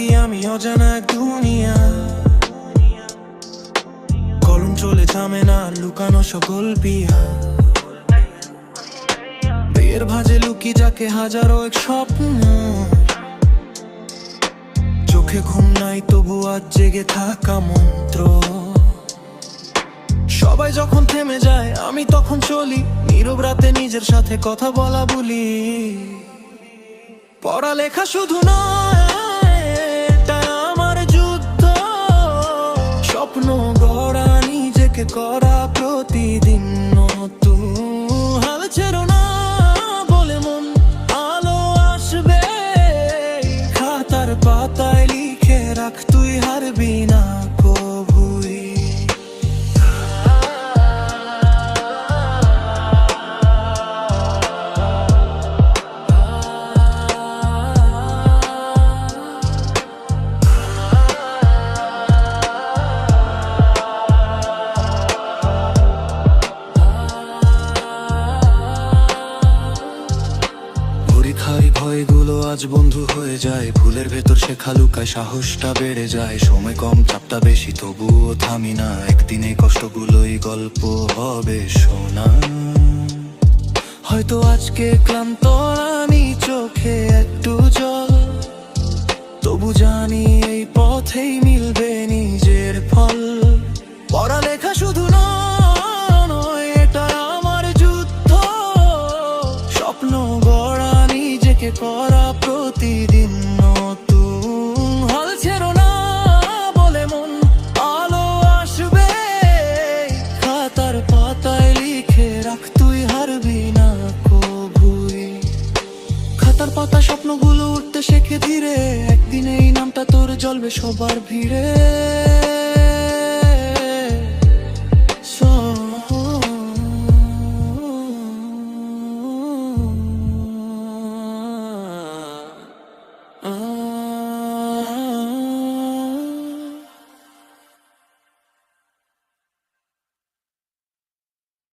থাকি আমি অজানা এক দুনিয়া। কলম চলে থামে না, লুকানো সকল পিয়া। বিয়ের ভাজে লুকি যাকে হাজারো এক স্বপ্ন। চোখে ঘুম নাই তবু আজ জেগে থাকা মন্ত্র। সবাই যখন থেমে যায় আমি তখন চলি, নীরব রাতে নিজের সাথে কথা বলা বলি। পড়ালেখা শুধু নয়, এটা আমার যুদ্ধ। স্বপ্ন গড়া, নিজেকে করা প্রতিদিন নতুন। হাল ছেড়ো না বলে মন, আলো আসবে। খাতার পাতায় লিখে রাখ, তুই হারবি না কবুই। পরীক্ষায় ভয়গুলো আজ বন্ধু হয়ে যায়। ভুলের ভেতর শেখা লুকায়, সাহসটা বেড়ে যায়। সময় কম, চাপটা বেশি, তবুও থামি না। একদিনে কষ্টগুলোই গল্প হবে শোনা। হয়তো আজকে ক্লান্ত আমি, চোখে একটু জল। তবু জানি এই পথেই মিলবে নিজের ফল। পড়ালেখা শুধু নয়, এটা আমার যুদ্ধ। স্বপ্ন গড়া, নিজেকে করা প্রতিদিন নতুন। হাল ছেড়ো না বলে মন, আলো আসবে। খাতার পাতায় লিখে রাখ, তুই হারবি না কবুই। খাতার পাতা স্বপ্নগুলো উঠতে শেখে ধীরে, একদিন এই নামটা তোর জ্বলবে সবার ভিড়ে।